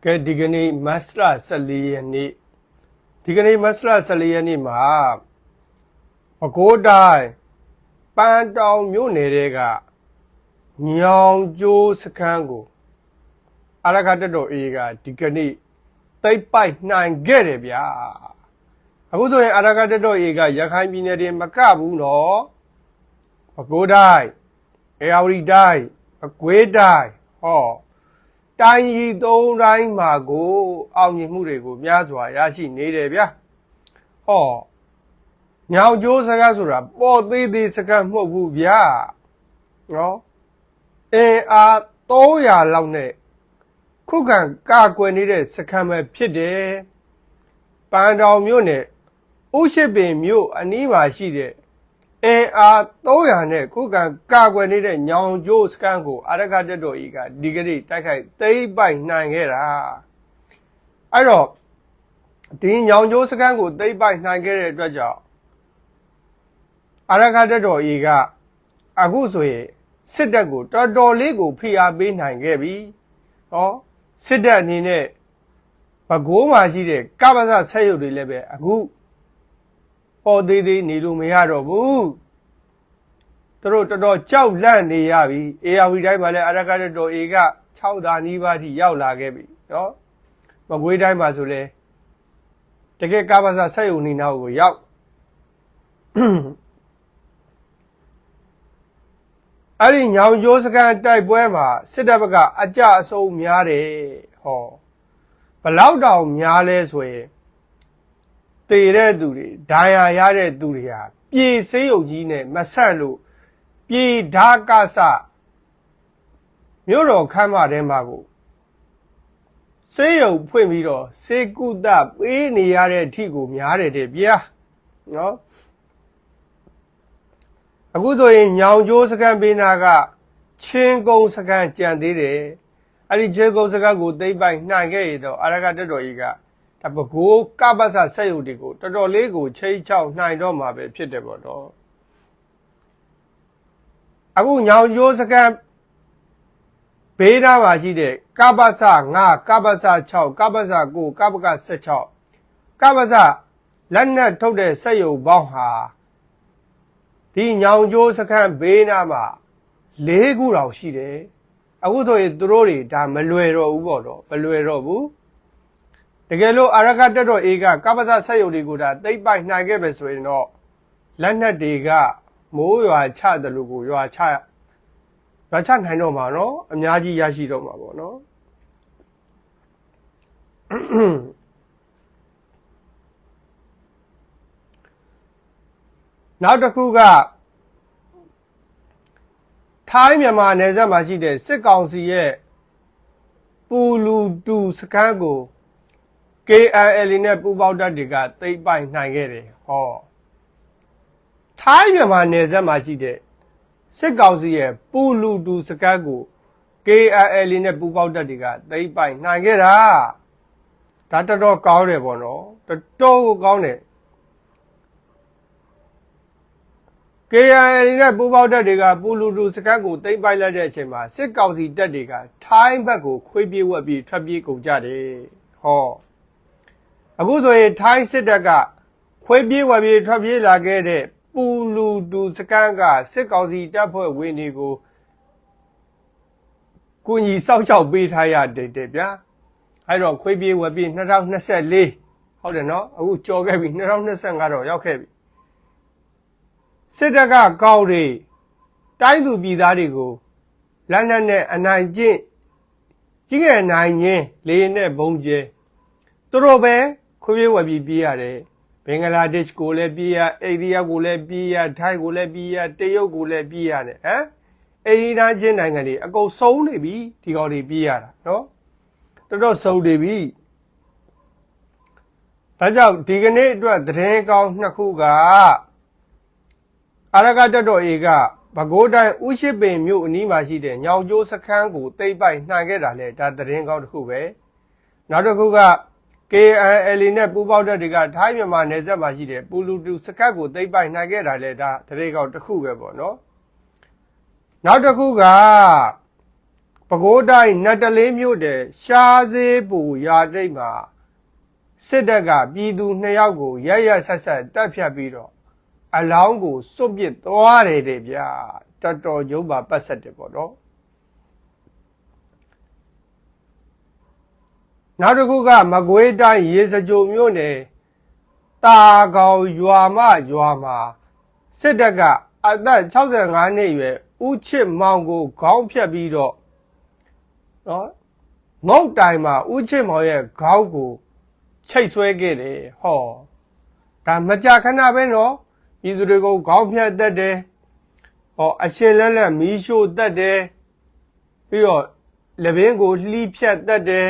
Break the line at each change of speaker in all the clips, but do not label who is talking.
ကဲဒီကနေ့မတ်လ14ရက်နေ့ဒီကနေ့မတ်လ14ရက်နေ့မှာပဲခူးတိုင်းပန်းတောင်မြို့နယ်တွေကညောင်ကျိုးစခန်းကိုအရခတ်တော်အေးကဒီကနေ့သိပ်ပိုက်နိုင်ခဲ့တယ်ဗျာအခုဆိုရင်အရခတ်တော်အေးကရခိုင်ပြည်နယ်တွေမကဘူးနော်ပဲခူးတိုင်းအေရဝတီတိုင်းအကွေးတိုင်းဟောတိုင်းကြီးသုံးတိုင်းမှာကိုအောင်မြင်မှုတွေကိုများစွာရရှိနေတယ်ဗျာဟောညောင်ကျိုးစကားဆိုတာပေါ်သေးသေးစကားမဟုတ်ဘူးဗျာနော်အင်အား300လောက်နဲ့ခုခံကာကွယ်နေတဲ့စခန်းပဲဖြစ်တယ်ပန်းတောင်မြို့နယ်ဥရှိပင်မြို့အနီးမှာရှိတဲ့အင်အား300နဲ့ခုခံကာကွယ်နေတဲ့ညောင်ကျိုးစခန်းကိုအရခတ်တော်ကြီးကဒီကနေ့တိုက်ခိုက်သိမ်းပိုက်နိုင်ခဲ့တာအဲ့တော့ဒီညောင်ကျိုးစခန်းကိုသိမ်းပိုက်နိုင်ခဲ့တဲ့အတွက်ကြောင့်အရခတ်တော်ကြီးကအခုဆိုရင်စစ်တပ်ကိုတော်တော်လေးကိုဖိအားပေးနိုင်ခဲ့ပြီဟောစစ်တပ်အနေနဲ့ပဲခူးမှာရှိတဲ့ကပ္ပစဆက်ရုပ်တွေလည်းပဲအခုပေါ်သေးသေးနေလို့မရတော့ဘူးသူတို့တော်တော်ကြောက်လန့်နေရပြီအေယာဝီတိုင်းမှာလည်းအရခတ်တော်အေက6သာနီးပါးထိရောက်လာခဲ့ပြီနော်မကွေးတိုင်းမှာဆိုလဲတကယ်ကပ္ပစဆက်ရုပ်နေနောက်ကိုရောက်အဲ့ဒီညောင်ကျိုးစခန်းတိုက်ပွဲမှာစစ်တပ်ဘက်ကအကြအဆုံးများတယ်ဟောဘလောက်တောင်များလဲဆိုရင်တေတဲ့သူတွေဒဏ်ရာရတဲ့သူတွေဟာပြေဆေးရုံကြီးနဲ့မဆက်လို့ပြေဓာကစမြို့တော်ခမ်းမထဲမှာကိုဆေးရုံဖွင့်ပြီးတော့စေကုသပေးနေရတဲ့အထိကိုများတယ်တဲ့ဗျာနော်အခုဆိုရင်ညောင်ကျိုးစခန်းပေးနာကချင်းကုန်းစခန်းကြံသေးတယ်အဲ့ဒီချင်းကုန်းစခန်းကိုသိမ့်ပိုက်နိုင်ခဲ့ရတော့အရခတ်တော်ကြီးကဒါပဲခူးကပ္ပစဆက်ရုပ်တွေကိုတော်တော်လေးကိုချိတ်ချောက်နိုင်တော့မှာပဲဖြစ်တယ်ပေါ့နော်အခုညောင်ကျိုးစခန်းဘေးနားမှာရှိတဲ့ကပ္ပစ9ကပ္ပစ6ကပ္ပစ9ကပ္ပက16ကပ္ပစလက်နက်ထုတ်တဲ့ဆက်ရုပ်ပေါင်းဟာဒီညောင်ကျိုးစခန်းဘေးနားမှာ4ခုတောင်ရှိတယ်အခုဆိုရင်သူတို့တွေဒါမလွယ်တော့ဘူးပေါ့တော့မလွယ်တော့ဘူးတကယ်လို့အရခတ်တော်အေကကပ္ပစဆက်ရုပ်တွေကိုဒါသိမ့်ပိုက်နိုင်ခဲ့ပဲဆိုရင်တော့လက်နက်တွေကမိုးရွာချတယ်လို့ကိုရွာချနိုင်တော့မှာနော်အများကြီးရရှိတော့မှာပေါ့နော်နောက်တစ်ခုကထိုင်းမြန်မာနယ်စပ်မှာရှိတဲ့စစ်ကောင်စီရဲ့ပူလူတူစခန်းကို KNL နဲ့ပူးပေါင်းတပ်တွေကသိမ်းပိုက်နိုင်ခဲ့တယ်ဟောထိုင်းမြန်မာနယ်စပ်မှာရှိတဲ့စစ်ကောင်စီရဲ့ပူလူတူစခန်းကို KNL နဲ့ပူးပေါင်းတပ်တွေကသိမ်းပိုက်နိုင်ခဲ့တာဒါတော်တော်ကောင်းတယ်ပေါ့နော်တော်တော်ကောင်းတယ်KNL နဲ့ပူးပေါင်းတပ်တွေကပူလူတူစခန်းကိုသိမ်းပိုက်လိုက်တဲ့အချိန်မှာစစ်ကောင်စီတပ်တွေကထိုင်းဘက်ကိုခွေးပြေးဝက်ပြီးထွက်ပြေးကုန်ကြတယ်ဟောအခုဆိုရင်ထိုင်းစစ်တပ်ကခွေးပြေးဝက်ပြီးထွက်ပြေးလာခဲ့တဲ့ပူလူတူစခန်းကစစ်ကောင်စီတပ်ဖွဲ့ဝင်တွေကိုကုညီစောင့်ရှောက်ပေးထားရတဲ့ဗျာအဲ့တော့ခွေးပြေးဝက်ပြီး2024ဟုတ်တယ်နော်အခုကြော်ခဲ့ပြီ2025တော့ရောက်ခဲ့ပြီစစ်တပ်ကကောက်တွေတိုင်းသူပြည်သားတွေကိုလက်နက်နဲ့အနိုင်ကျင့်ကြီးငယ်နိုင်ခြင်းလေနဲ့ဘုံကျဲသူတို့ပဲခွေးပြေးဝက်ပြီးပြေးရတယ်ဘင်္ဂလားဒေ့ရှ်ကိုလည်းပြေးရအိန္ဒိယကိုလည်းပြေးရထိုင်းကိုလည်းပြေးရတရုတ်ကိုလည်းပြေးရတယ်ဟမ်အိန္ဒိယချင်းနိုင်ငံတွေအကုန်ဆုံးနေပြီဒီကောင်တွေပြေးရတာနော်တော်တော်ဆုံးနေပြီဒါကြောင့်ဒီကနေ့အတွက်သတင်းကောင်း2ခုကအရခတ်တော်အေကပဲခူးတိုင်းဥရှိပင်မြို့အနီးမှာရှိတဲ့ညောင်ကျိုးစခန်းကိုသိမ်းပိုက်နိုင်ခဲ့တာလေဒါသတင်းကောင်းတစ်ခုပဲနောက်တစ်ခုက KNL နဲ့ပူးပေါင်းတပ်တွေကထိုင်းမြန်မာနယ်စပ်မှာရှိတဲ့ပူလူတူစခန်းကိုသိမ်းပိုက်နိုင်ခဲ့တာလေဒါသတင်းကောင်းတစ်ခုပဲပေါ့နော်နောက်တစ်ခုက ပဲခူးတိုင်းနတ်တလင်းမြို့တဲ့ရှားစေးပူရာတိတ်မှာစစ်တပ်ကပြည်သူ2ယောက်ကိုရက်ဆက်ဆက်တပ်ဖြတ်ပြီးတော့အလောင်းကိုစွန့်ပစ်သွားတယ်တဲ့ဗျာတော်တော်ရုပ်ပါပတ်ဆက်တယ်ပေါ့နော်နောက်တစ်ခုကမကွေးတိုင်းရေစကြိုမြို့နယ်တာကောင်ရွာမှာစစ်တပ်ကအသက်65နှစ်အရွယ်ဦးချစ်မောင်ကိုခေါင်းဖြတ်ပြီးတော့နော်ငုတ်တိုင်မှာဦးချစ်မောင်ရဲ့ခေါင်းကိုချိတ်ဆွဲခဲ့တယ်ဟောဒါမကြာခဏပဲနော်ပြည်သူတွေကိုခေါင်းဖြတ်တတ်တယ်ဟောအရှင်လက်မီးရှို့တတ်တယ်ပြီးတော့လက်ဘင်းကိုလှီးဖြတ်တတ်တယ်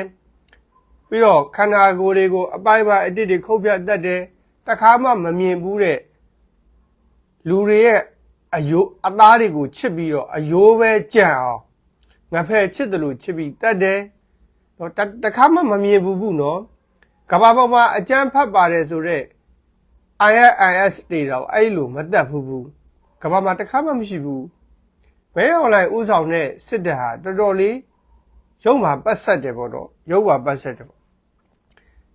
ပြီးတော့ခန္ဓာကိုယ်တွေကိုအပိုင်းပိုင်းအတစ်တွေခုတ်ဖြတ်တတ်တယ်တခါမှမမြင်ဘူးတဲ့လူတွေရဲ့အယိုးအသားတွေကိုချစ်ပြီးတော့အယိုးပဲကြံအောင်ငါဖဲချစ်တယ်လို့ချစ်ပြီးတတ်တယ်တော့တခါမှမမြင်ဘူးနော်ကဘာပေါ်မှာအကျန်းဖတ်ပါတယ်ဆိုတော့ IS တွေတော့အဲ့လိုမတတ်ဘူးကဘာမှာတခါမှမရှိဘူးဘဲအွန်လိုင်းဥဆောင်တဲ့စစ်တပ်ဟာတော်တော်လေးရုပ်မှာပတ်ဆက်တယ်ပေါ့တော့ရုပ်ပါပတ်ဆက်တယ်ပေါ့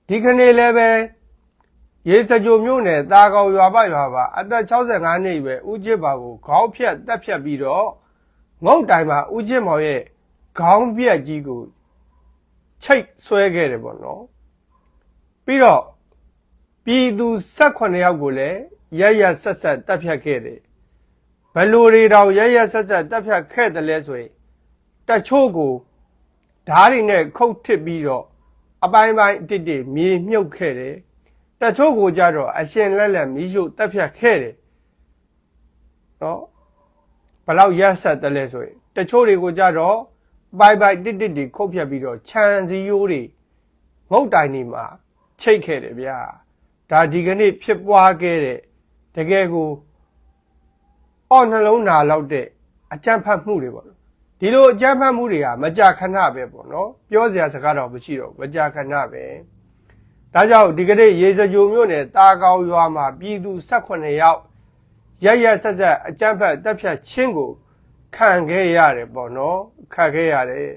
ဒီကနေ့လည်းပဲရေစကြိုမြို့နယ်တာကောင်ရွာပါအသက်65နှစ်ပဲဦးချစ်ပါကိုခေါင်းဖြတ်တက်ဖြတ်ပြီးတော့ငုတ်တိုင်မှာဦးချစ်မောင်ရဲ့ခေါင်းပြက်ကြီးကိုချိတ်ဆွဲခဲ့တယ်ပေါ့နော်ပြီးတော့ပြည်သူ18ယောက်ကိုလည်းရက်ဆက်ဆက်တပ်ဖြတ်ခဲ့တယ်ဘလူတွေတောင်ရက်ဆက်ဆက်တပ်ဖြတ်ခဲ့တယ်လဲဆိုရင်တချို့ကိုဓားတွေနဲ့ခုတ်ထစ်ပြီးတော့အပိုင်းပိုင်းအတစ်မြေမြုပ်ခဲ့တယ်တချို့ကိုကြတော့အရှင်လက်မီးရှို့တပ်ဖြတ်ခဲ့တယ်နော်ဘလောက်ရက်ဆက်တယ်လဲဆိုရင်တချို့တွေကိုကြတော့ပိုင်းပိုင်းတစ်တွေခုတ်ဖြတ်ပြီးတော့ခြံစည်းရိုးတွေငုတ်တိုင်တွေမှာချိတ်ခဲ့တယ်ဗျာဒါဒီကနေ့ဖြစ်ပွားခဲ့တဲ့တကယ်ကိုအော်နှလုံးနာလောက်တဲ့အကြမ်းဖက်မှုတွေပေါ့ဒီလိုအကြမ်းဖက်မှုတွေကမကြာခဏပဲပေါ့နော်ပြောစရာစကားတော့မရှိတော့မကြာခဏပဲဒါကြောင့်ဒီကနေ့ရေစကြိုမြို့နယ်တာကောင်ရွာမှာပြည်သူ18ယောက်ရက်ဆက်ဆက်အကြမ်းဖက်တပ်ဖြတ်ခြင်းကိုခံခဲ့ရတယ်ပေါ့နော်ခံခဲ့ရတယ်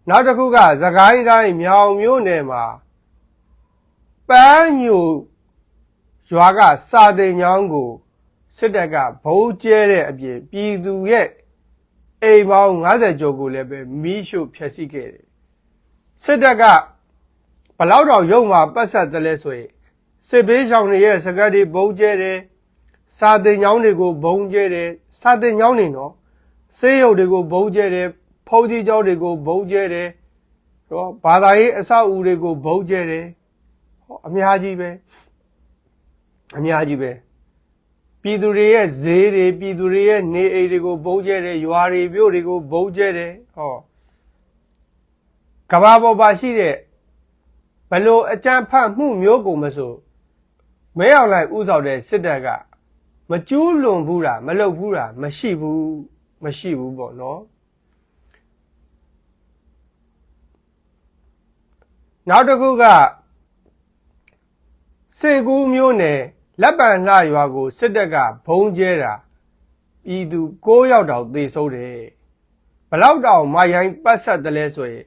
နောက်တစ်ခုကစကိုင်းတိုင်းမြောင်မြို့နယ်မှာပန်းညိုရွာကစာတင်ညောင်းကိုစစ်တပ်ကဗုံးကျဲတဲ့အပြင်ပြည်သူရဲ့အိမ်ပေါင်း50ကျော်ကိုလည်းပဲမီးရှို့ဖျက်ဆီးခဲ့တယ်စစ်တပ်ကဘလောက်တော့ရုံမှာပတ်ဆက်တယ်လဲဆိုရင်စစ်ဘေးရှောင်တွေရဲ့စကတ်တွေဗုံးကျဲတယ်စာတင်ညောင်းတွေကိုဗုံးကျဲတယ်စာတင်ညောင်းတွေနော်ဆေးရုံတွေကိုဗုံးကျဲတယ်ဖုံးကြီးကျောင်းတွေကိုဗုံးကျဲတယ်တော့ဘာသာရေးအဆောက်အဦတွေကိုဗုံးကျဲတယ်ဟောအများကြီးပဲပြည်သူတွေရဲ့ဈေးတွေပြည်သူတွေရဲ့နေအိမ်တွေကိုဗုံးကျဲတယ်ရွာတွေမြို့တွေကိုဗုံးကျဲတယ်ဟောကဘာပေါ်ပါရှိတဲ့ဘလို့အကြမ်းဖက်မှုမျိုးကိုမဆိုမဲအောင်လိုက်ဥဆောင်တဲ့စစ်တပ်ကမကျူးလွန်ဘူးလားမလုပ်ဘူးလားမရှိဘူးပေါ့နော်နောက်တစ်ခုကစေကူးမျိုးနယ်လက်ပံလှရွာကိုစစ်တပ်ကဘုံကျဲတာပြည်သူ9ယောက်တောင်သေဆုံးတယ်ဘလောက်တောင်မရိုင်းပတ်ဆက်တယ်လဲဆိုရင်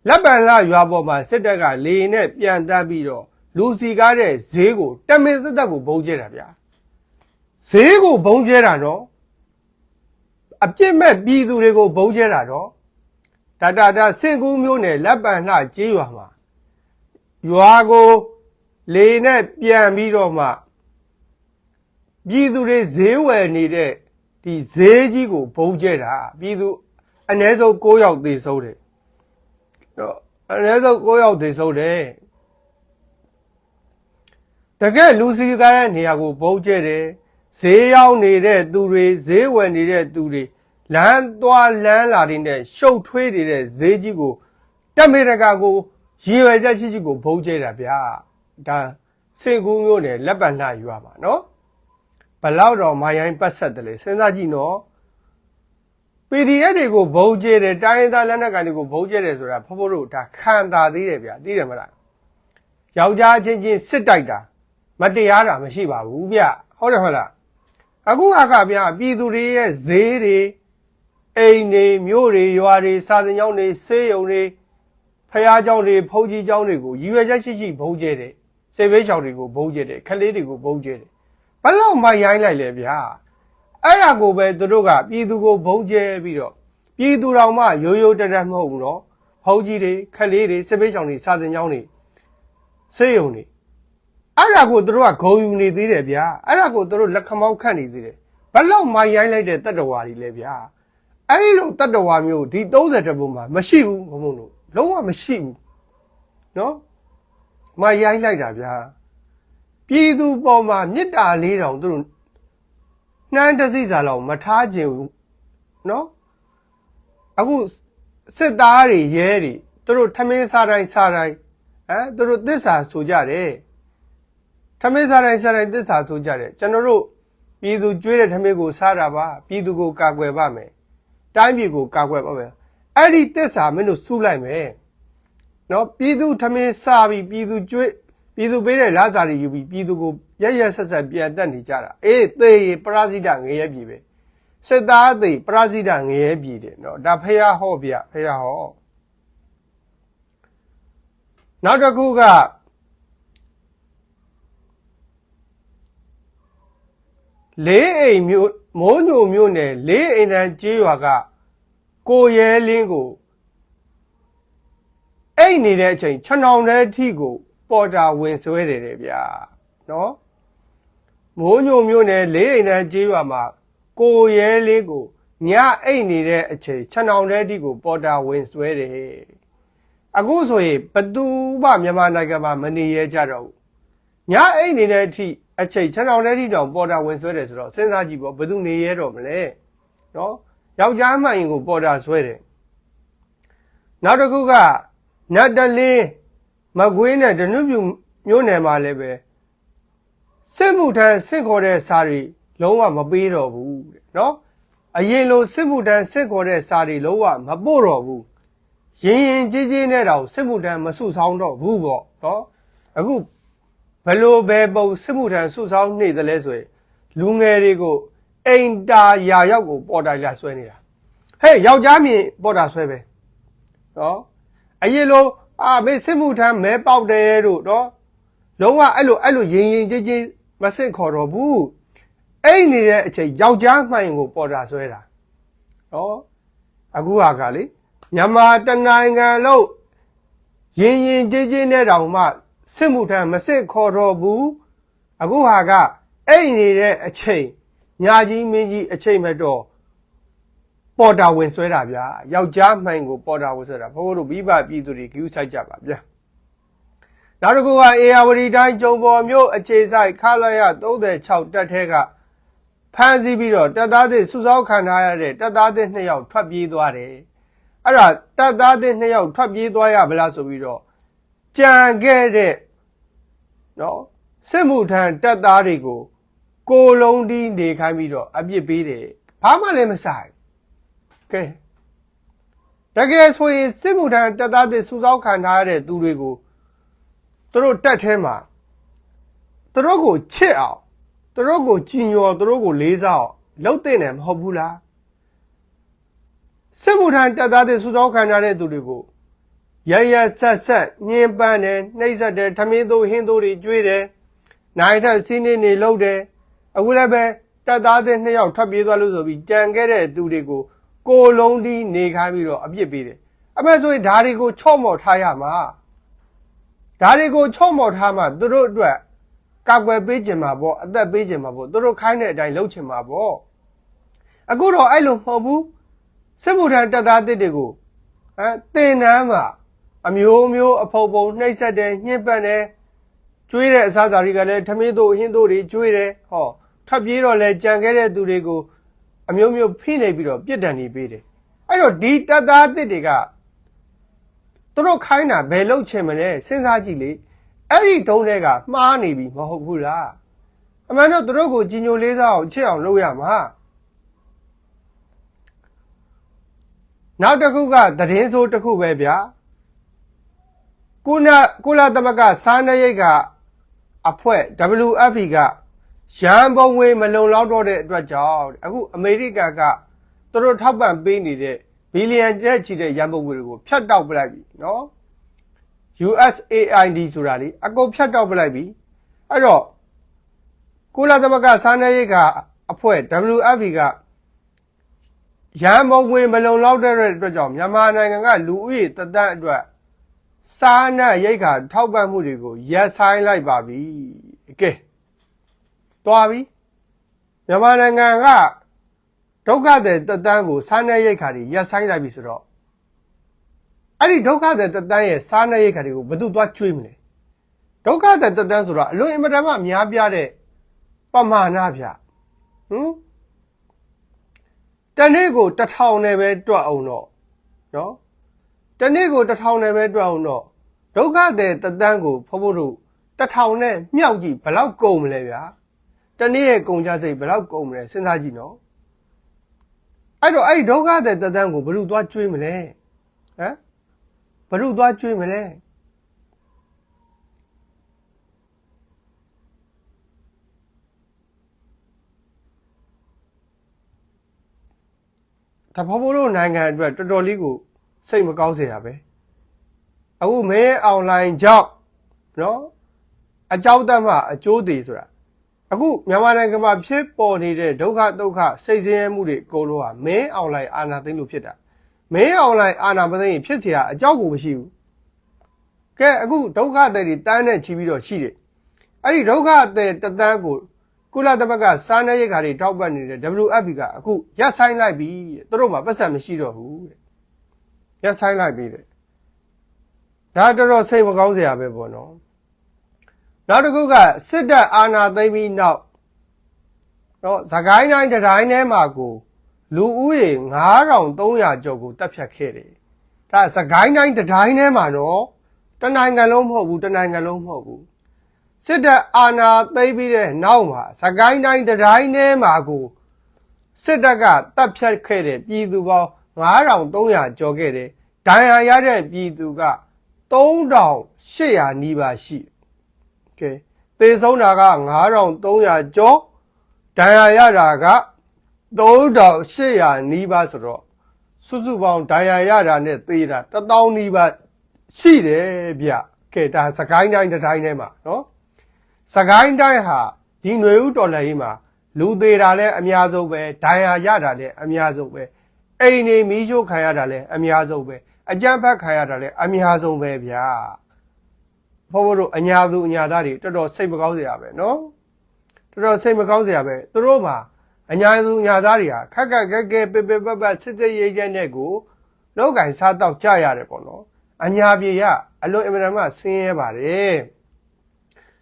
လက်ပံလှရွာပေါ်မှာစစ်တပ်ကလေနဲ့ပြန်တတ်ပြီးတော့လူစီကားတဲ့ဈေးကိုတမင်သက်ကိုဘုံကျဲတာဗျာဈေးကိုဘုံကျဲတာနော်အပြစ်မဲ့ပြည်သူတွေကိုဘုံကျဲတာနော်ဒါစင်ကူးမျိုးနယ်လက်ပံလှကျေးရွာမှာရွာကိုလေနဲ့ပြန်ပြီးတော့မှပြည်သူတွေဈေးဝယ်နေတဲ့ဒီဈေးကြီးကိုဘုံကျဲတာပြည်သူအနည်းဆုံး9ယောက်သေဆုံးတယ်အနည်းဆုံး9ယောက်သေဆုံးတယ်တကယ်လူစီကားတဲ့နေရာကိုဘုံကျဲတယ်ဈေးရောက်နေတဲ့သူတွေဈေးဝယ်နေတဲ့သူတွေလမ်းသွားလမ်းလာတဲ့ရှုပ်ထွေးနေတဲ့ဈေးကြီးကိုတက်မေတကာကိုရေရွယ်ချက်ရှိကိုဘုံကျဲတာဗျာဒါစေကူးမျိုးနဲ့လက်ပံလှရွာပါနော်ဘလောက်တော့မရိုင်းပတ်ဆက်တယ်လေစဉ်းစားကြည့်နော် PDF တွေကိုဘုံကျဲတယ်တိုင်းရင်းသားလက်နက်ကိုင်တွေကိုဘုံကျဲတယ်ဆိုတာဖို့တို့ဒါခံတာသေးတယ်ဗျာသိတယ်မလားယောက်ျားချင်းချင်းစစ်တိုက်တာမတရားတာမရှိပါဘူးဗျဟုတ်တယ်ဟုတ်လားအခုအခါဗျာပြည်သူတွေရဲ့ဈေးတွေ အိမ်တွေမြို့တွေရွာတွေစာသင်ကျောင်းတွေဆေးရုံတွေဖျားကျောင်းတွေဖုန်ကြီးကျောင်းတွေကိုရည်ရွယ်ချက်ရှိဘုံကျဲတယ်စေဘေးရှောင်တွေကိုဘုံကျဲတယ်ခလေးတွေကိုဘုံကျဲတယ်ဘလောက်မှရိုင်းလိုက်လေဗျာအဲ့ဒါကိုပဲသူတို့ကပြည်သူကိုဘုံကျဲပြီးတော့ပြည်သူတော်မှရိုးရိုးတရက်မဟုတ်ဘူးနော်ဖုန်ကြီးတွေခလေးတွေစေဘေးရှောင်တွေစာသင်ကျောင်းတွေဆေးရုံတွေအဲ့ဒါကိုသူတို့ကဂုံယူနေသေးတယ်ဗျာအဲ့ဒါကိုသူတို့လက်ခမောက်ခတ်နေသေးတယ်ဘလောက်မှရိုင်းလိုက်တဲ့တတ္တဝါတွေလေဗျာအဲ့ဒီလိုတတ္တဝါမျိုးဒီ30တပုံမှာမရှိဘူးဘုံဘုံတို့လုံးဝမရှိဘူးနော်မရိုင်းလိုက်တာဗျာပြည်သူပေါ်မှာမေတ္တာလေးတောင်သူတို့နှမ်းတစိစာလောက်မထားခြင်းဘူးနော်အခုစစ်သားတွေရဲတွေသူတို့ထမင်းစားတိုင်းသူတို့သစ္စာဆိုကြတယ်ထမင်းစားတိုင်းသစ္စာဆိုကြတယ်ကျွန်တော်တို့ပြည်သူကြွေးတဲ့ထမင်းကိုစားတာပါပြည်သူကိုကာကွယ်ပါမယ်တိုင်းပြည်ကိုကာကွယ်ပါမယ်အဲ့ဒီသစ္စာမင်းတို့စုလိုက်မယ်နော်ပြည်သူထမင်းစားပြီးပြည်သူကြွေးပြည်သူပေးတဲ့လစာတွေယူပြီးပြည်သူကိုရဆက်ပြန်တက်နေကြတာအေးသေပရဇိတငရဲပြည်ပဲစစ်သားသေပရဇိတငရဲပြည်တယ်နော်ဒါဖះဟောဗျဖះဟောနောက်တစ်ခုကလေးအိမ်မြို့မိုးညိုမြို့နယ်လေးအိမ်တန်းကျေးရွာကကိုရဲလင်းကိုအိတ်နေတဲ့အချိန်ခြံအောင်တဲ့အထိကိုပေါ်တာဝင်ဆွဲတယ်ဗျာနော်မိုးညိုမြို့နယ်လေးအိမ်တန်းကျေးရွာမှာကိုရဲလင်းကိုညအိတ်နေတဲ့အချိန်ခြံအောင်တဲ့အထိကိုပေါ်တာဝင်ဆွဲတယ်အခုဆိုရင်ဘသူမှမြန်မာနိုင်ငံမှာမနေရကြတော့ဘူးညအိတ်နေတဲ့အထိအချိန်ခြံအောင်တဲ့အထိတောင်ပေါ်တာဝင်ဆွဲတယ်ဆိုတော့စဉ်းစားကြည့်ပေါ့ဘသူနေရတော့မလဲနော်ယောက်ျားမှန်ရင်ကိုပေါ်တာဆွဲတယ်နောက်တစ်ခုကနတ်တလင်းမကွေးနဲ့ဒနုပြူမျိုးနယ်မှာလည်းပဲစစ်မှုထမ်းဆင့်ခေါ်တဲ့စာတွေလုံးဝမပေးတော့ဘူးတဲ့နော်အရင်လိုစစ်မှုထမ်းဆင့်ခေါ်တဲ့စာတွေလုံးဝမပို့တော့ဘူးရင်ကြီးနဲ့တောင်စစ်မှုထမ်းမစုဆောင်းတော့ဘူးပေါ့နော်အခုဘလို့ပဲပုံစစ်မှုထမ်းစုဆောင်းနေတယ်လဲဆိုရင်လူငယ်တွေကိုအိမ်တာယာရောက်ကိုပေါ်တာလာဆွဲနေတာဟဲ့ယောက်ျားမြင်ပေါ်တာဆွဲပဲနော်အရင်လိုမေစစ်မှုထမ်းမဲပေါက်တယ်တို့နော်လုံးဝအဲ့လိုရင်ကြီးမဆင့်ခေါ်တော့ဘူးအိမ်နေတဲ့အချိန်ယောက်ျားမှန်ရင်ကိုပေါ်တာဆွဲတာနော်အခုကလေမြန်မာတနိုင်ငံလုံးရင်ကြီးနဲ့တောင်မှစစ်မှုထမ်းမဆင့်ခေါ်တော့ဘူးအခုကအိမ်နေတဲ့အချိန်ညာကြီးမင်းကြီးအချိန်မဲ့တော့ပေါ်တာဝင်ဆွဲတာဗျာယောက်ျားမှန်ကိုပေါ်တာဝင်ဆွဲတာဘိုးတို့မိဘပြည်သူတွေကြည့်ဆိုင်ကြပါဗျာနောက်တစ်ခုကအေယာဝတီတိုင်းကျုံပေါ်မြို့အခြေဆိုင်ခလာရ36တပ်ထဲကဖမ်းဆီးပြီးတော့တပ်သားသစ်စုဆောင်းခံထားရတဲ့တပ်သားသစ်2ယောက်ထွက်ပြေးသွားတယ်အဲ့ဒါတပ်သားသစ်2ယောက်ထွက်ပြေးသွားရဗလားဆိုပြီးတော့ကြံခဲ့တဲ့နော်စစ်မှုထမ်းတပ်သားတွေကိုကိုလုံးတီးနေခိုင်းပြီးတော့အပြစ်ပေးတယ်ဘာမှလည်းမဆိုင်ကဲတကယ်ဆိုရင်စစ်မှုထမ်းတပ်သားတွေစုဆောင်းခံထားရတဲ့သူတွေကိုသူတို့တက်ထဲမှာသူတို့ကိုချစ်အောင်သူတို့ကိုကြည်ညိုအောင်သူတို့ကိုလေးစားအောင်လုပ်တဲ့နေမဟုတ်ဘူးလားစစ်မှုထမ်းတပ်သားတွေစုဆောင်းခံထားတဲ့သူတွေကိုရဆက်ညှဉ်းပန်းတယ်နှိပ်စက်တယ်ထမင်းတို့ဟင်းတို့တွေကျွေးတယ်နိုင်ထက်စီးနေလှုပ်တယ်အခုလည်းပဲတပ်သားတွေ2ယောက်ထွက်ပြေးသွားလို့ဆိုပြီးကြံခဲ့တဲ့သူတွေကိုကိုလုံးတီးနေခိုင်းပြီးတော့အပြစ်ပေးတယ်အမေဆိုရင်ဓာတွေကိုချော့မော်ထားရမှာဓာတွေကိုချော့မော်ထားမှသူတို့အတွက်ကာကွယ်ပေးခြင်းမှာပေါ့အသက်ပေးခြင်းမှာပေါ့သူတို့ခိုင်းတဲ့အတိုင်းလုပ်ခြင်းမှာပေါ့အခုတော့အဲ့လိုမဟုတ်ဘူးစစ်မှုထမ်းတပ်သားတွေကိုတင်နန်းမှာအမျိုးအဖုံဖုံနှိပ်စက်တယ်ညှဉ်းပန်းတယ်ကျွေးတဲ့အစားအစာတွေကလည်းထမင်းတို့ဟင်းတို့တွေကျွေးတယ်ဟောထွက်ပြေးတော့လဲကြံခဲ့တဲ့သူတွေကိုအမျိုးဖိနေပြီးတော့ပြစ်ဒဏ်နေပေးတယ်အဲ့တော့ဒီတပ်သားတစ်တွေကသူတို့ခိုင်းတာဘယ်လုပ်ချင်မလဲစဉ်းစားကြည့်လေအဲ့ဒီတုံးတွေကမှားနေပြီမဟုတ်ဘူးလားအမှန်တော့သူတို့ကိုကြီးညိုလေးစားအောင်ချစ်အောင်လုပ်ရမှာနောက်တစ်ခုကသတင်းဆိုးတစ်ခုပဲဗျာကုလသမဂ္ဂစားနပ်ရိက္ခာအဖွဲ့ WFP ကရန်ပုံငွေမလုံလောက်တော့တဲ့အတွက်ကြောင့်အခုအမေရိကန်က တို့ထောက်ပံ့ပေးနေတဲ့ဘီလီယံကျပ်ချီတဲ့ရန်ပုံငွေတွေကိုဖြတ်တောက်ပလိုက်ပြီနော် USAID ဆိုတာလေအကုန်ဖြတ်တောက်ပလိုက်ပြီအဲ့တော့ကုလသမဂ္ဂစားနပ်ရိက္ခာအဖွဲ့ WFP ကရန်ပုံငွေမလုံလောက်တဲ့အတွက်ကြောင့်မြန်မာနိုင်ငံကလူဦးရေတသန်းအတွက်စားနပ်ရိက္ခာထောက်ပံ့မှုတွေကိုရပ်ဆိုင်းလိုက်ပါပြီကဲတွားပြီမြန်မာနိုင်ငံကဒုက္ခသည်တသန်းကိုစားနပ်ရိက္ခာတွေရပ်ဆိုင်းလိုက်ပြီဆိုတော့အဲ့ဒီဒုက္ခသည်တသန်းရဲ့စားနပ်ရိက္ခာတွေကိုဘယ်သူသွားကျွေးမလဲဒုက္ခသည်တသန်းဆိုတော့အလွန်အင်မတန်မှများပြားတဲ့ပမာဏဗျတနေ့ကို1000နဲ့ပဲတွက်အောင်တော့နော်တနေ့ကို1000နဲ့ပဲတွက်အောင်တော့ဒုက္ခသည်တသန်းကိုဖဖို့တို့1000နဲ့မြောက်ကြည့်ဘယ်လောက်ကုန်မလဲဗျာတနေ့ရဲ့ကုန်ကြစိတ်ဘယ်လောက်ကုန်မလဲစဉ်းစားကြည့်နော်အဲ့တော့အဲ့ဒီဒုက္ခသည်တသန်းကိုဘယ်လိုသွားကျွေးမလဲဟမ်ဘယ်လိုသွားကျွေးမလဲဒါဖဖို့တို့နိုင်ငံအတွက်တော်တော်လေးကိုစိတ်မကောင်းစေတာပဲအခုမဲအွန်လိုင်းကြောင့်နော်အကြောက်တတ်မှအကျိုးတည်ဆိုတာအခုမြန်မာနိုင်ငံမှာဖြစ်ပေါ်နေတဲ့ဒုက္ခဒုက္ခစိတ်ဆင်းရဲမှုတွေအကုန်လုံးဟာမဲအွန်လိုင်းအာဏာသိမ်းလို့ဖြစ်တာမဲအွန်လိုင်းအာဏာမသိမ်းရင်ဖြစ်เสียအကြောက်ကိုမရှိဘူးကဲအခုဒုက္ခတွေတန်းနဲ့ချီပြီးတော့ရှိတယ်အဲ့ဒီဒုက္ခတွေတသန်းကိုကုလသမဂ္ဂစားနပ်ရိက္ခာတွေထောက်ပံ့နေတဲ့ WFP ကအခုရပ်ဆိုင်းလိုက်ပြီသူတို့မှာပတ်စံမရှိတော့ဘူးတဲ့ရပ်ဆိုင်းလိုက်ပြီတဲ့ဒါတော်တော်စိတ်မကောင်းစရာပဲပေါ့နော်နောက်တစ်ခုကစစ်တပ်အာဏာသိမ်းပြီးနောက်တော့သခိုင်းတိုင်းတိုင်းထဲမှာကိုလူဦးရေ9300ကျော်ကိုတပ်ဖြတ်ခဲ့တယ်ဒါသခိုင်းတိုင်းတိုင်းထဲမှာတော့တနိုင်ငံလုံးမဟုတ်ဘူးတနိုင်ငံလုံးမဟုတ်ဘူးစစ်တပ်အာဏာသိမ်းပြီးတဲ့နောက်မှာသခိုင်းတိုင်းတိုင်းထဲမှာကိုစစ်တပ်ကတပ်ဖြတ်ခဲ့တဲ့ပြည်သူပေါင်း9300ကျော်ခဲ့တယ်ဒဏ်ရာရတဲ့ပြည်သူက3800နီးပါးရှိကဲသေဆုံးတာက9300ကျော်ဒဏ်ရာရတာက3800နီးပါးဆိုတော့စုစုပေါင်းဒဏ်ရာရတာနဲ့သေတာ1000နီးပါးရှိတယ်ဗျကဲဒါစကိုင်းတိုင်းတိုင်းထဲမှာနော်စကိုင်းတိုင်းဟာဒီຫນွေဥတော်လှန်ရေးမှာလူသေးတာလည်းအများဆုံးပဲဒဏ်ရာရတာလည်းအများဆုံးပဲအိမ်နေမီးရှို့ခံရတာလည်းအများဆုံးပဲအကြမ်းဖက်ခံရတာလည်းအများဆုံးပဲဗျာဘို့တို့အညာသူအညာသားတွေတော်တော်စိတ်မကောင်းစရာပဲနော်တော်တော်စိတ်မကောင်းစရာပဲသူတို့မှာအညာသူအညာသားတွေဟာခက်ခက်ခဲခဲပေပေပပစစ်စစ်ရေးရဲတဲ့ကိုလောက်ကင်စားတော့ကြရတယ်ပေါ့နော်အညာပြေရအလွန်အင်မတန်မှဆင်းရဲပါတယ်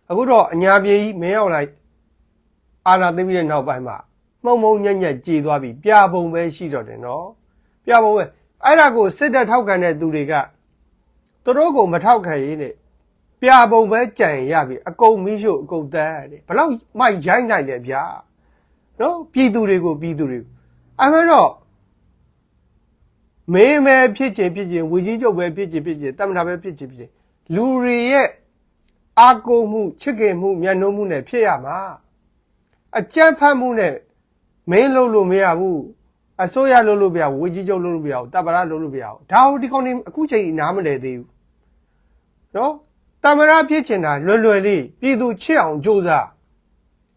အခုတော့အညာပြေကြီးမင်းအောင်လိုက်အာနာသိပြီးတဲ့နောက်ပိုင်းမှာမှုံညက်ညက်ကြေသွားပြီးပြပုံပဲရှိတော့တယ်နော်ပြပုံပဲအဲ့ဒါကိုစစ်တပ်ထောက်ခံတဲ့သူတွေကသူတို့ကိုမထောက်ခံရင်းနဲ့ပြပုံပဲကြံရပြီအကုန်မီးရှို့အကုန်တန်းတယ်ဘလောက်မိုက်ရိုင်းနိုင်လဲဗျာနော်ပြည်သူတွေကိုအဲ့မဲ့တော့မင်းမဲဖြစ်ခြင်းဝီကြီးချုပ်ပဲဖြစ်ခြင်းတမနာပဲဖြစ်ခြင်းလူတွေရဲ့အာကိုမှုချစ်ခင်မှုမျက်နှာမှုနဲ့ဖြစ်ရမှာအကြမ်းဖက်မှုနဲ့မင်းလုပ်လို့မရဘူးအစိုးရလုပ်လို့မရဘူးဝီကြီးချုပ်လုပ်လို့မရဘူးတပ်ပရလုပ်လို့မရဘူးဒါဟိုဒီကောင်နေအခုချိန်နားမလဲသေးဘူးနော်တမရဖြစ်ချင်တာလွယ်လေးပြည်သူချစ်အောင်ကြိုးစား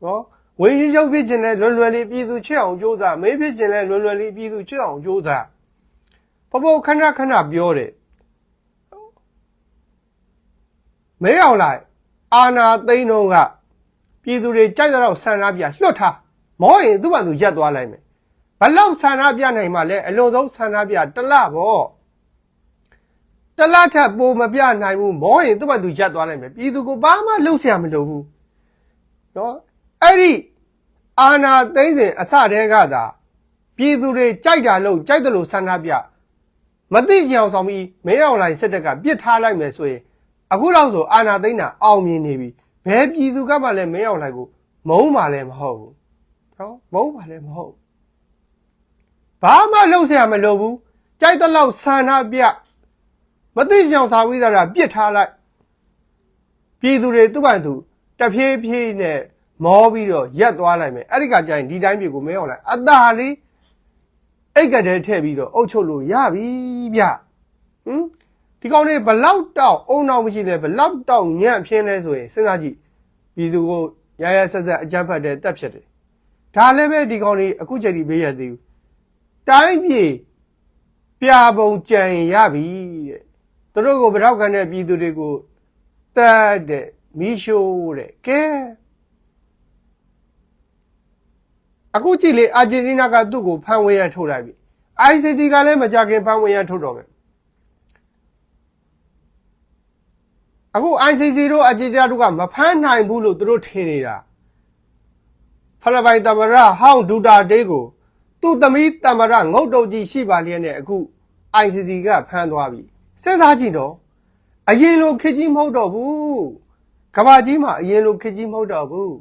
နော်ဝီကြီးချုပ်ဖြစ်ချင်လဲလွယ်လေးပြည်သူချစ်အောင်ကြိုးစားမင်းဖြစ်ချင်လဲလွယ်လေးပြည်သူချစ်အောင်ကြိုးစားဖို့ခဏပြောတယ်မဲအောင်လိုက်အာနာသိန်းတော့ကပြည်သူတွေကြိုက်တော့ဆန္ဒပြလွတ်ထားမောရင်သူ့ဘာသူရက်သွားလိုက်မယ်ဘလောက်ဆန္ဒပြနိုင်မှလဲအလွန်ဆုံးဆန္ဒပြတလပေါ့တလထက်ပိုမပြနိုင်ဘူးမောရင်သူ့ဘာသူရက်သွားလိုက်မယ်ပြည်သူကိုဘာမှလှုပ်ရှားမလုပ်ဘူးနော်အဲ့ဒီအာနာသိန်းစဉ်အစတည်းကသာပြည်သူတွေကြိုက်တာလို့ကြိုက်တယ်လို့ဆန္ဒပြမသိကြအောင်ဆောင်ပြီးမင်းအောင်လိုင်းစစ်တပ်ကပြစ်ထားလိုက်မယ်ဆိုရင်အခုတော့ဆိုအာနာသိန်းတာအောင်မြင်နေပြီဘယ်ပြည်သူကမှလည်းမင်းအောင်လိုင်းကိုမုန်းပါလည်းမဟုတ်ဘူးနော်မုန်းပါလည်းမဟုတ်ဘာမှလှုပ်ရှားမလုပ်ဘူးကြိုက်တဲ့လောက်ဆန္ဒပြမသိကြအောင်ဆောင်ပြီးတာပြစ်ထားလိုက်ပြည်သူတွေသူ့ဘာသူတဖြည်းဖြည်းနဲ့မောပြီးတော့ရက်သွားလိုက်မယ်အဲ့ဒီကကျရင်ဒီတိုင်းပြည်ကိုမင်းအောင်လိုင်းအသာလေး အိတ်ကတဲ့ထည့်ပြီးတော့အုပ်ချုပ်လို့ရပြီဗျဒီကောင်လေးဘလောက်တောက်အုံနောက်မရှိလဲဘလောက်တောက်ညံ့ဖြင်းလဲဆိုရင်စဉ်းစားကြည့်ပြည်သူကိုရရဆက်ဆက်အကြမ်းဖက်တဲ့တက်ဖြစ်တယ်ဒါလည်းပဲဒီကောင်လေးအခုချိန်ထိဘေးရသေးဘူးတိုင်းပြည်ပြပုံကြံရပြီတဲ့သူတို့ကိုဗရောက်ခံတဲ့ပြည်သူတွေကိုတတ်တဲ့မီးရှို့တဲ့ကဲအခုကြည့်လေအာဂျင်တီးနားကသူ့ကိုဖမ်းဝေးရထုတ်လိုက်ပြီ ICT ကလည်းမကြခင်ဖမ်းဝေးရထုတ်တော့မယ်အခု ICC တို့အာဂျင်တီးနားတို့ကမဖမ်းနိုင်ဘူးလို့သူတို့ထင်နေတာဖလပိုင်သမရဟောင်းဒူတာတေးကိုသူ့သမီးသမရငုတ်တုတ်ကြီးရှိပါလျက်နဲ့အခု ICC ကဖမ်းသွားပြီစဉ်းစားကြည့်တော့အရင်လိုခက်ကြီးမဟုတ်တော့ဘူးကဘာကြီးမှာအရင်လိုခက်ကြီးမဟုတ်တော့ဘူး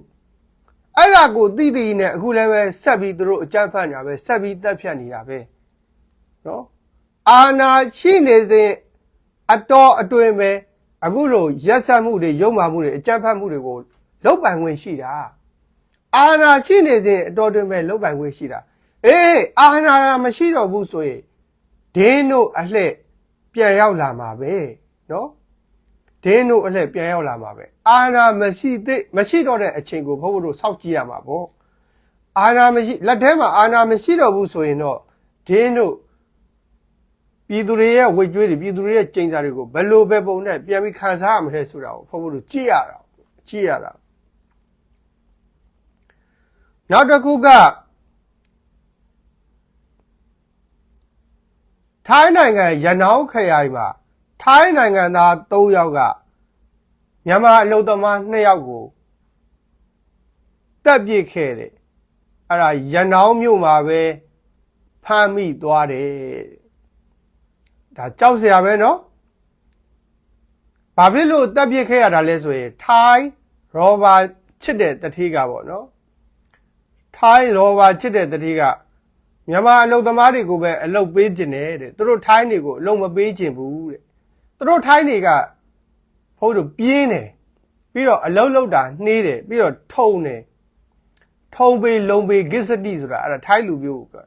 အဲ့ဒါကိုတိတိနဲ့အခုလည်းပဲဆက်ပြီးသူတို့အကြမ်းဖက်နေတာပဲဆက်ပြီးတက်ဖြတ်နေတာပဲနော်အာနာရှိနေစဉ်အတော်အတွင်ပဲအခုလိုရက်ဆက်မှုတွေရုံမာမှုတွေအကြမ်းဖက်မှုတွေကိုလုတ်ပိုင်ခွင့်ရှိတာအာနာရှိနေစဉ်အတော်အတွင်ပဲလုတ်ပိုင်ခွင့်ရှိတာအေးအာနာမရှိတော့ဘူးဆိုရင်ဒင်းတို့အလှည့်ပြန်ရောက်လာမှာပဲနော်ဒင်းတို့အလှည့်ပြန်ရောက်လာမှာပဲအာနာမရှိတော့တဲ့အချိန်ကိုဘုရားတို့စောင့်ကြည့်ရမှာပေါ့အာနာမရှိလက်ထဲမှာအာနာမရှိတော့ဘူးဆိုရင်တော့ဒင်းတို့ပြည်သူတွေရဲ့ဝိတ်ကြွေးတွေပြည်သူတွေရဲ့ကြိမ်စာတွေကိုဘယ်လိုပဲပုံနဲ့ပြန်ပြီးခံစားရမလဲဆိုတာကိုဘုရားတို့ကြည့်ရတာနောက်တစ်ခုကထိုင်းနိုင်ငံရနောင်းခရိုင်မှာထိုင်းနိုင်ငံသား3ယောက်ကမြန်မာအလုပ်သမား2ယောက်ကိုတပ်ပစ်ခဲ့တယ်အဲ့ဒါရနောင်းမြို့မှာပဲဖမ်းမိသွားတယ်ဒါကြောက်စရာပဲเนาะဘာဖြစ်လို့တပ်ပစ်ခဲ့ရတာလဲဆိုရင်ထိုင်းရောဘာချစ်တဲ့တတိကပေါ့เนาะထိုင်းရောဘာချစ်တဲ့တတိကမြန်မာအလုပ်သမားတွေကိုပဲအလုပ်ပေးခြင်းတယ်တဲ့သူတို့ထိုင်းတွေကိုအလုပ်မပေးခြင်းဘူးတဲ့သူတို့ထိုင်းတွေကဘိုးတို့ပြင်းတယ်ပြီးတော့အလုပ်လုပ်တာနှေးတယ်ပြီးတော့ထုံတယ်ထုံပေးလုံပေးဂစ်စတိဆိုတာအဲ့ဒါထိုင်းလူမျိုးကို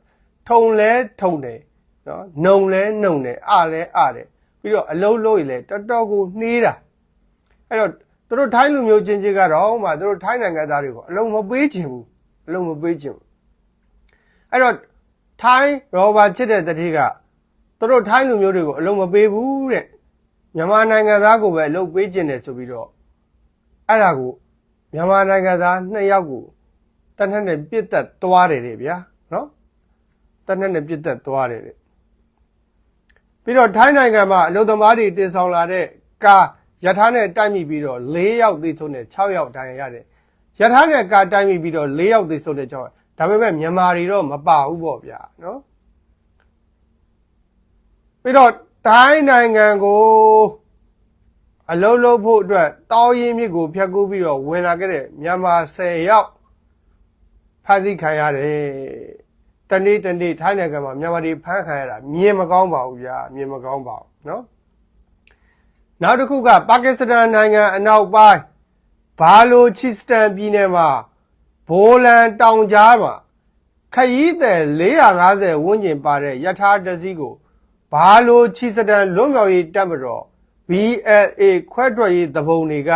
ထုံလဲထုံတယ်နော်နှုံလဲနှုံတယ်လဲတယ်ပြီးတော့အလုပ်လုပ်ရင်လဲတော်တော်ကိုနှေးတာအဲ့တော့သူတို့ထိုင်းလူမျိုးချင်းချင်းကတော့မှသူတို့ထိုင်းနိုင်ငံသားတွေကိုအလုပ်မပေးခြင်းဘူးအလုပ်မပေးခြင်းဘူးအဲ့တော့ထိုင်းရောဘာချစ်တဲ့တတိကသူတို့ထိုင်းလူမျိုးတွေကိုအလုံးမပေးဘူးတဲ့မြန်မာနိုင်ငံသားကိုပဲအလုပ်ပေးခြင်းတယ်ဆိုပြီးတော့အဲ့ဒါကိုမြန်မာနိုင်ငံသား2ယောက်ကိုတနက်နဲ့ပြစ်တက်သွားတယ်တဲ့ဗျာနော်တနက်နဲ့ပြစ်တက်သွားတယ်တဲ့ပြီးတော့ထိုင်းနိုင်ငံမှာအလုပ်သမားတွေတင်ဆောင်လာတဲ့ကားရထားနဲ့တိုက်မိပြီးတော့4ယောက်သေဆုံးနဲ့6ယောက်ဒဏ်ရာရတယ်ရထားနဲ့ကားတိုက်မိပြီးတော့4ယောက်သေဆုံးတဲ့6ယောက်ဒါပေမဲ့မြန်မာတွေတော့မပါဘူးပေါ့ဗျာနော်ပြီးတော့တိုင်းနိုင်ငံကိုအလုံးလုံးဖို့အတွက်တောင်းရင်းမြစ်ကိုဖျက်ကူးပြီးတော့ဝင်လာခဲ့တဲ့မြန်မာ10ယောက်ဖမ်းဆီးခံရတယ်တနေ့ထိုင်းနိုင်ငံမှာမြန်မာတွေဖမ်းခံရတာမြင်မကောင်းပါဘူးဗျာမြင်မကောင်းပါဘူးနော်နောက်တစ်ခုကပါကစ္စတန်နိုင်ငံအနောက်ပိုင်းဘာလိုချီစတန်ပြည်နယ်မှာဘိုလန်တောင်ကြားမှာခရီးသည်450ဝန်းကျင်ပါတဲ့ရထားတစ်စီးကိုဘာလိုချီစတန်လွတ်မြောက်ရေးတပ်မတော် BLA ခွဲထွက်ရေးတပုံတွေက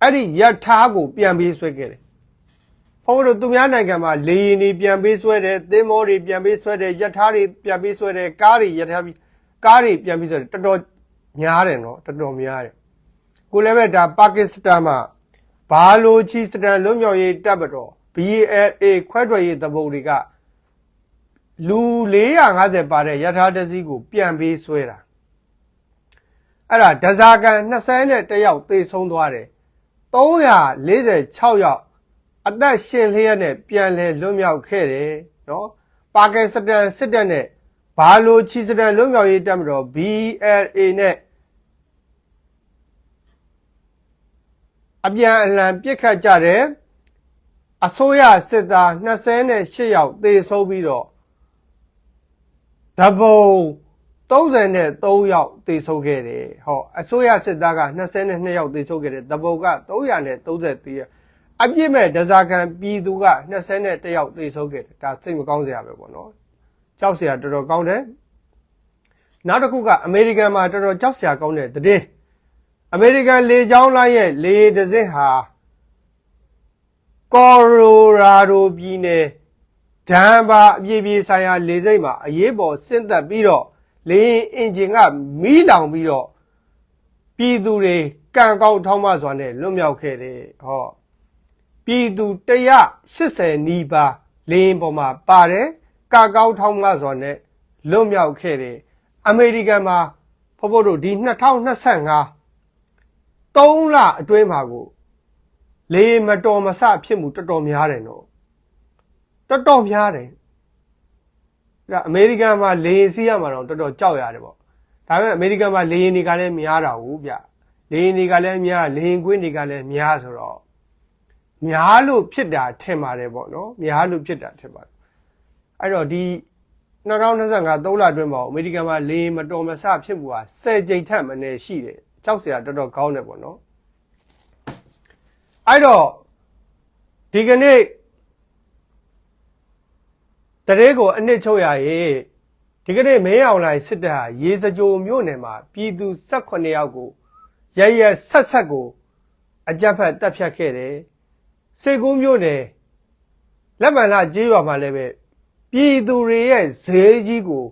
အဲ့ဒီရထားကိုပြန်ပေးဆွဲခဲ့တယ်။ဘုန်းတို့သူများနိုင်ငံမှာလေယာဉ်တွေပြန်ပေးဆွဲတယ်သင်္ဘောတွေပြန်ပေးဆွဲတယ်ရထားတွေပြန်ပေးဆွဲတယ်ကားတွေပြန်ပေးဆွဲတယ်တော်တော်များတယ်နော်တော်တော်များတယ်။ကိုလည်းပဲဒါပါကစ္စတန်မှာဘာလိုချီစတန်လွတ်မြောက်ရေးတပ်မတော် BLA ခွဲထွက်ရေးတပုံတွေကလူ450ပါတဲ့ရထားတစ်စီးကိုပြန်ပေးဆွဲတာအဲ့ဒါဒဇာကန်21ယောက်သေဆုံးသွားတယ်346ယောက်အသက်ရှင်လျက်နဲ့ပြန်လဲလွတ်မြောက်ခဲ့တယ်နော်ပါကစ္စတန်စစ်တပ်နဲ့ဘာလိုချီစတန်လွတ်မြောက်ရေးတပ်မတော် BLA နဲ့အပြန်အလှန်ပစ်ခတ်ကြတယ်အစိုးရစစ်သား28ယောက်သေဆုံးပြီးတော့ဓပုံ33ယောက်သေဆုံးခဲ့တယ်ဟောအစိုးရစစ်သားက22ယောက်သေဆုံးခဲ့တယ်ဓပုံက334 အပြစ်မဲ့ဒဇာကန်ပြည်သူက21ယောက်သေဆုံးခဲ့တယ်ဒါစိတ်မကောင်းစရာပဲပေါ့နော်ကြောက်စရာတော်တော်ကောင်းတယ်နောက်တစ်ခုကအမေရိကန်မှာတော်တော်ကြောက်စရာကောင်းတဲ့သတင်းအမေရိကန်လေကြောင်းလိုင်းရဲ့လေတစ်စင်းဟာကော်ရိုရာဒိုပြည်နယ်ဒန်ဘာအပြည်ပြည်ဆိုင်ရာလေဆိပ်မှာအရေးပေါ်ဆင်းသက်ပြီးတော့လေအင်ဂျင်ကမီးလောင်ပြီးတော့ပြည်သူတွေကံကောင်းထောင်းမစွာနဲ့လွတ်မြောက်ခဲ့တယ်ဟောပြည်သူ180နီးပါးလေရင်ပေါ်မှာပါတယ်ကံကောင်းထောင်းမစွာနဲ့လွတ်မြောက်ခဲ့တယ်အမေရိကန်မှာဖို့တို့ဒီ2025 3လအတွင်းမှာကိုလေမတော်မဆဖြစ်မှုတော်တော်များတယ်နော်တော်တော်များတယ်ဒါအမေရိကန်မှာလေရင်စီးရမှာတော့တော်တော်ကြောက်ရတယ်ပေါ့ဒါပေမဲ့အမေရိကန်မှာလေရင်တွေကလည်းများတာဟုတ်ဗျလေရင်တွေကလည်းများလေရင်ကွင်းတွေကလည်းများဆိုတော့များလို့ဖြစ်တာထင်ပါတယ်ပေါ့နော်များလို့ဖြစ်တာထင်ပါတယ်အဲ့တော့ဒီ2025 3လအတွင်းမှာအမေရိကန်မှာလေရင်မတော်မဆဖြစ်မှုဟာ10ကြိမ်ထက်မနည်းရှိတယ်ကြောက်စရာတော်တော်ကောင်းတယ်ပေါ့နော်အဲ့တော့ဒီကနေ့တရေကိုအနှစ်ချုပ်ရရဲ့ဒီကနေ့မင်းအောင်လှိုင်စစ်တပ်ဟာရေစကြိုမြို့နယ်မှာပြည်သူ18ယောက်ကိုရရဆက်ကိုအကြမ်းဖက်တပ်ဖြတ်ခဲ့တယ်စေကူးမြို့နယ်လက်မှန်လာကြေးရွာမှာလည်းပဲပြည်သူတွေရဲ့ဈေးကြီးကို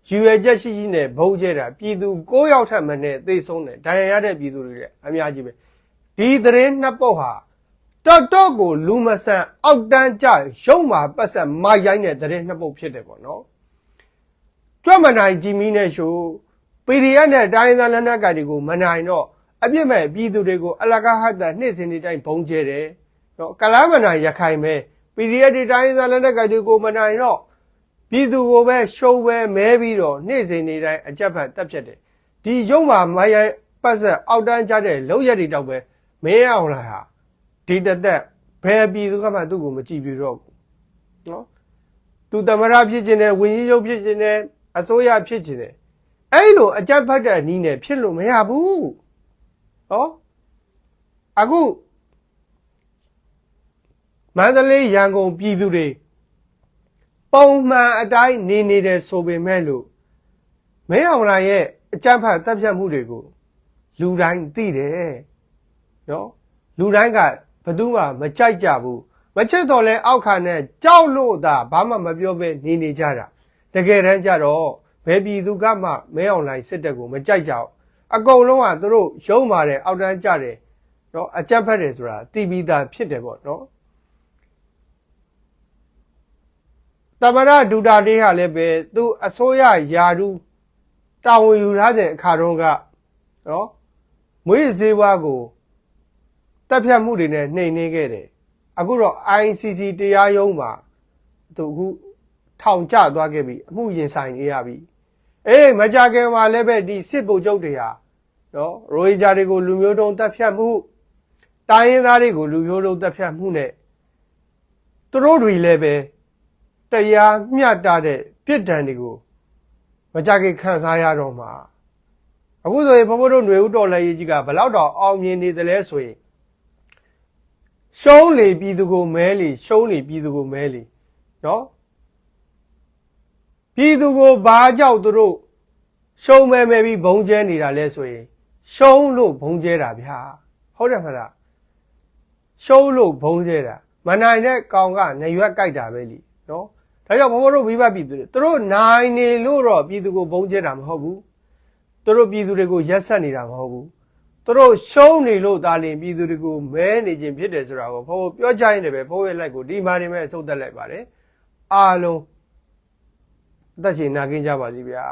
ယူရချက်ရှိရှိနဲ့ဘုံကျဲတာပြည်သူ9ယောက်ထက်မနည်းသေဆုံးတယ်ဒဏ်ရာရတဲ့ပြည်သူတွေလည်းအများကြီးပဲဒီသတင်းနှစ်ပုတ်ဟာတော်ကိုလူမဆန်အောက်တန်းကြရုံမှာပတ်ဆက်မိုက်ရိုင်းတဲ့သတင်းနှစ်ပုတ်ဖြစ်တယ်ပေါ့နော်ကြွမနိုင်ကြည်မီနဲ့ရှိုး PDF နဲ့တိုင်းသားလက်နက်ကတွေကိုမနိုင်တော့အပြစ်မဲ့ပြည်သူတွေကိုအလကားဟတ်တာနှိမ့်စင်နေတိုင်းဘုံကျဲတယ်နော်ကလားမနိုင်ရခိုင်မဲ့ PDF တွေတိုင်းသားလက်နက်ကတွေကိုမနိုင်တော့ပြည်သူကိုပဲရှုံးပဲမဲပြီးတော့နှိမ့်စင်နေတိုင်းအကြက်ဖက်တက်ဖြတ်တယ်ဒီရုံမှာမိုက်ရိုင်းပတ်ဆက်အောက်တန်းကြတဲ့လောက်ရက်တွေတောက်ပဲမင်းအောင်လာဟာဒီတက်ဘယ်ပြည်သူကမှသူ့ကိုမကြည့်ပြတော့ဘူးနော်သူသမရဖြစ်ခြင်းနဲ့ဝင်းကြီးချုပ်ဖြစ်ခြင်းနဲ့အစိုးရဖြစ်ခြင်းနဲ့အဲ့လိုအကြက်ဖတ်တဲ့နီးနဲ့ဖြစ်လို့မရဘူးဟောအခုမန္တလေးရန်ကုန်ပြည်သူတွေပုံမှန်အတိုင်းနေနေတယ်ဆိုပေမဲ့လို့မင်းအောင်လှိုင်ရဲ့အကြက်ဖတ်တပ်ဖြတ်မှုတွေကိုလူတိုင်းသိတယ်နော်လူတိုင်းကဘယ်သူမှမကြိုက်ကြဘူးမချစ်တော့လဲအောက်ခါနဲ့ကြောက်လို့သာဘာမှမပြောဘဲနေကြတာတကယ်တမ်းကျတော့ဘယ်ပြည်သူကမှမဲအောင်လှိုင်စစ်တပ်ကိုမကြိုက်ကြဘူးအကုန်လုံးကသူတို့ရုံးပါတယ်အောက်တန်းကြတယ်နော်အကြက်ဖက်တယ်ဆိုတာတီးပြီးသားဖြစ်တယ်ပေါ့နော်သမရဒူတာတေးဟာလည်းပဲသူအစိုးရယာဒူတာဝန်ယူထားတဲ့အခါတုန်းကနော်မွေးဈေးဝါးကိုတပ်ဖြတ်မှုတွေနဲ့နှိမ်နှင်းခဲ့တယ်အခုတော့ ICC တရားရုံးမှာသူအခုထောင်ကျသွားခဲ့ပြီအမှုရင်ဆိုင်နေရပြီမကြခင်မှာလည်းပဲဒီစစ်ဗိုလ်ချုပ်တွေဟာနော်ရိုဟင်ဂျာတွေကိုလူမျိုးတုံးတပ်ဖြတ်မှုတိုင်းရင်းသားတွေကိုလူမျိုးတုံးတပ်ဖြတ်မှုနဲ့သူတို့တွေလည်းပဲတရားမျှတတဲ့ပြစ်ဒဏ်တွေကိုမကြခင်ခံစားရတော့မှာအခုဆိုရင်ဘဘတို့ຫນွေဦးတော်လည်းကြီးကဘလောက်တော့အောင်မြင်နေတယ်လဲဆိုရင်ရှုံးလေပြည်သူကိုမဲလေရှုံးလေပြည်သူကိုမဲလေနော်ပြည်သူကိုဘာကြောက်သူတို့ရှုံးမဲပြီးဘုံကျဲနေတာလဲဆိုရင်ရှုံးလို့ဘုံကျဲတာဗျာဟုတ်တယ်မလားရှုံးလို့ဘုံကျဲတာမနိုင်တဲ့ကောင်ကနေရွက်ကြိုက်တာပဲလीနော်ဒါကြောင့်ဘဘတို့မိဘပြည်သူတွေသူတို့နိုင်နေလို့တော့ပြည်သူကိုဘုံကျဲတာမဟုတ်ဘူးသူတို့ပြည်သူတွေကိုရက်ဆက်နေတာမဟုတ်ဘူးသူတို့ရှုံးနေလို့ဒါလင်ပြည်သူတွေကိုမဲနေခြင်းဖြစ်တယ်ဆိုတာကိုဘိုးပြောချင်တယ်ပဲဘိုးရဲ့လိုက်ကိုဒီမှာနေမဲ့အဆုံးသက်လိုက်ပါတယ်အားလုံးအသက်ရှင်နာကင်းကြပါစီဗျာ